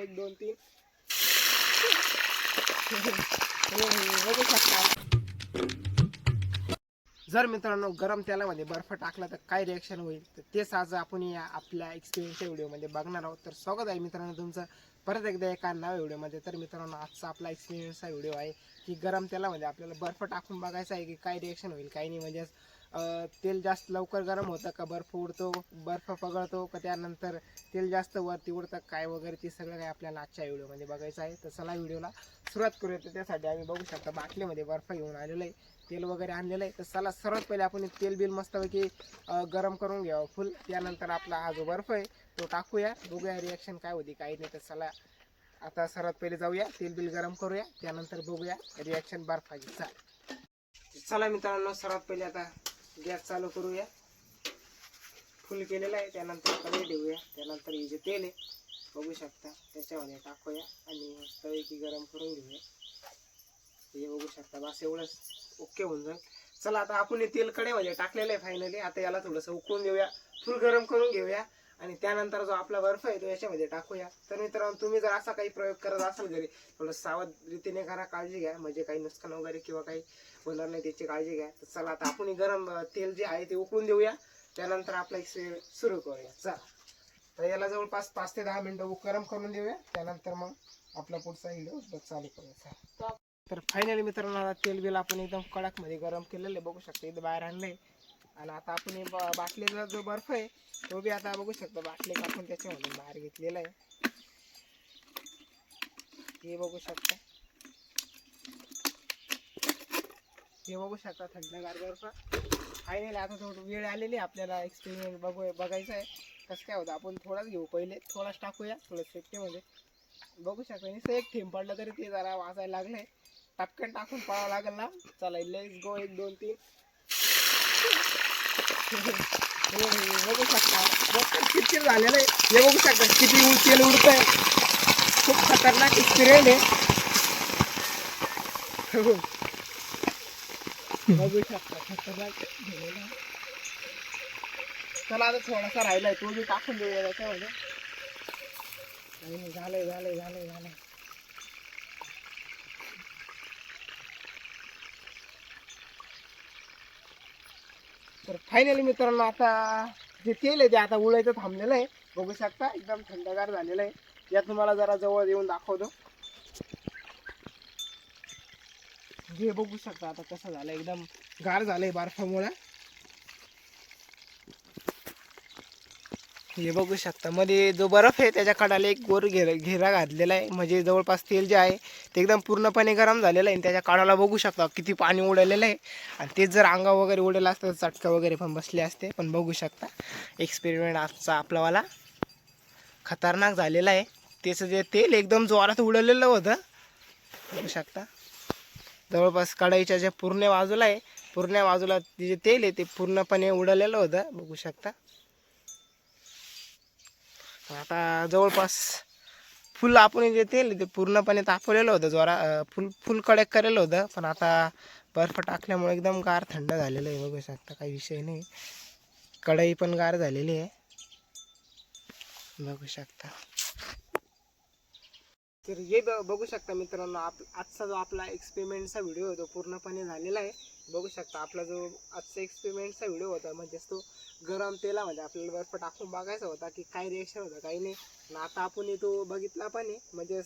1 2 3 बघू शकता। जर मित्रांनो गरम तेलामध्ये बर्फ टाकला तर काय रिएक्शन होईल, तर तेच आज आपण या आपल्या एक्सपिरियन्सच्या व्हिडिओमध्ये बघणार आहोत। तर स्वागत आहे मित्रांनो तुमचं परत एकदा एका नव्या व्हिडिओमध्ये। तर मित्रांनो आजचा आपला एक्सपिरियन्सचा व्हिडिओ आहे की गरम तेलामध्ये आपल्याला बर्फ टाकून बघायचा आहे की काय रिएक्शन होईल, काही नाही। म्हणजे तेल जास्त लवकर गरम होतं का, बर्फ उडतो, बर्फ पगळतो का, त्यानंतर तेल जास्त वरती उडतं काय वगैरे, ते सगळं काही आपल्याला आजच्या व्हिडिओमध्ये बघायचं आहे। तर चला व्हिडिओला सुरुवात करूया। तर त्यासाठी आम्ही बघू शकता बाटलीमध्ये बर्फ घेऊन आलेलो आहे, तेल वगैरे आणलेलं आहे। तर चला सर्वात पहिले आपण तेल बिल मस्तपैकी गरम करून घ्यावं फुल, त्यानंतर आपला हा जो बर्फ आहे तो टाकूया, बघूया रिॲक्शन काय होती काही नाही। तर चला आता सर्वात पहिले जाऊया तेल बिल गरम करूया, त्यानंतर बघूया रिॲक्शन बर्फाची। चला मित्रांनो सर्वात पहिले आता गॅस चालू करूया, फुल केलेला आहे, त्यानंतर कढई ठेवूया, त्यानंतर हे जे तेल आहे बघू शकता त्याच्यामध्ये टाकूया आणि मस्तपैकी गरम करून घेऊया। हे बघू शकता बस एवढंच ओके होऊन जाईल। चला आता आपण हे तेल कढईमध्ये टाकलेलं आहे फायनली, आता याला थोडंसं उकळून देऊया, फुल गरम करून घेऊया आणि त्यानंतर जो आपला बर्फ आहे तो याच्यामध्ये टाकूया। तर मित्रांनो तुम्ही जर असा काही प्रयोग करत असाल घरी, थोडं सावध रीतीने करा, काळजी घ्या, म्हणजे काही नुकसान वगैरे किंवा काही होणार नाही त्याची काळजी घ्या। तर चला आता आपण गरम तेल जे आहे ते उकळून देऊया, त्यानंतर आपला सुरू करूया। चला तर याला जवळपास 5 ते 10 मिनिटं गरम करून देऊया, त्यानंतर मग आपला पुढचा व्हिडिओ चालू करूया। तर फायनली मित्रांनो तेल बिल आपण एकदम कडक मध्ये गरम केलेलं आहे, बघू शकता इथं बाहेर आणलंय। आणि आता आपण बाटलीचा जो बर्फ आहे तो बी आता बघू शकता बाटली आपण त्याच्यामध्ये बाहेर घेतलेला आहे, हे बघू शकता, हे बघू शकता थंडगार बर्फ। फायनली आता थोडं वेळ आलेली आपल्याला एक्सपेरिमेंट बघायचं आहे कसं काय होतं। आपण थोडाच घेऊ, पहिले थोडाच टाकूया, थोडं सेफ्टीमध्ये बघू शकता। नुसतं एक थेंब पडलं तरी ते जरा वाजायला लागलंय, टपकन टाकून पळावं लागेल ना। चला लेट्स गो 1 2 3 बघू शकता चिडचिड झालेलं आहे, हे बघू शकता किती तेल उडतंय, खूप खतरनाक एक्सपिरियन्स आहे। बघू शकता खतरनाक झालेला। चला आता थोडासा राहिलाय तो बी टाकून देऊया त्याच्यामध्ये। झालंय झालंय झालंय झालंय। तर फायनली मित्रांनो आता जे तेल आहे ते आता उडायचं थांबलेलं आहे, बघू शकता एकदम थंडगार झालेलं आहे। या तुम्हाला जरा जवळ येऊन दाखवतो, हे बघू शकता आता कसं झालं, एकदम गार झालंय बर्फामुळे। हे बघू शकता मध्ये जो बर्फ आहे त्याच्या कडाला एक गोर घेरा घातलेला आहे, म्हणजे जवळपास तेल जे आहे ते एकदम पूर्णपणे गरम झालेलं आहे आणि त्याच्या कडाला बघू शकता किती पाणी उडलेलं आहे। आणि तेच जर अंगा वगैरे उडलेलं असतं तर चटका वगैरे पण बसले असते। पण बघू शकता एक्सपेरिमेंट आजचा आपलावाला खतरनाक झालेला आहे। त्याचं जे तेल एकदम जोरात उडलेलं होतं, बघू शकता जवळपास कढईच्या जे पूर्ण बाजूला आहे, पूर्ण बाजूला जे तेल आहे ते पूर्णपणे उडलेलं होतं, बघू शकता। आता जवळपास फुल आपण जे तेल ते पूर्णपणे तापवलेलं होतं, फुल कडक केलेलं होतं, पण आता बर्फ टाकल्यामुळे एकदम गार थंड झालेलं आहे, बघू शकता काही विषय नाही। कढई पण गार झालेली आहे, बघू शकता। तर हे बघू शकता मित्रांनो आजचा जो आपला एक्सपेरिमेंटचा व्हिडिओ होता पूर्णपणे झालेला आहे। बघू शकता आपला जो आजचा एक्सपेरिमेंटचा व्हिडिओ होता म्हणजेच तो गरम तेलामध्ये आपल्याला बर्फ टाकून बघायचा होता की काय रिएक्शन होतं काही नाही। आणि आता आपण तो बघितला पण आहे, म्हणजेच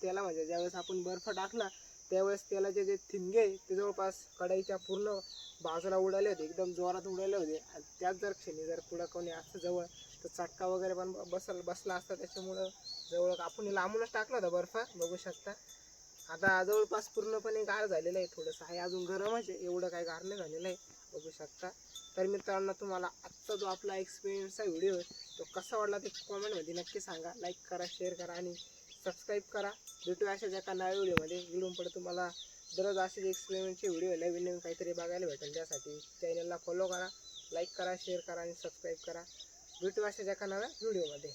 तेलामध्ये ज्यावेळेस आपण बर्फ टाकला त्यावेळेस तेलाचे जे थिंगे आहे ते जवळपास कढईच्या पूर्ण बाजूला उडाले होते, एकदम जोरात उडाले होते। आणि त्याच जर क्षणी जर पुढं कोणी असं जवळ तर चटका वगैरे पण बसला असता, त्याच्यामुळं जवळ आपण लांबूनच टाकला होता बर्फ, बघू शकता। आता जवळपास पूर्णपणे गार झालेलं आहे, थोडंसं आहे अजून गरमच आहे, एवढं काय गार नाही झालेलं आहे, बघू शकता। तर मित्रांनो तुम्हाला आजचा जो आपला एक्सपिरियन्सचा व्हिडिओ आहे तो कसा वाटला ते कॉमेंटमध्ये नक्की सांगा, लाईक करा, शेअर करा आणि सबस्क्राईब करा। भेटूया अशाच एका नव्या व्हिडिओमध्ये, व्हिडिओ पुढे तुम्हाला दररोज असेच एक्सपेरिमेंटचे व्हिडिओ नवीन नवीन काहीतरी बघायला भेटेल। त्यासाठी चॅनलला फॉलो करा, लाईक करा, शेअर करा आणि सबस्क्राईब करा। भेटूया अशाच एका नव्या व्हिडिओमध्ये।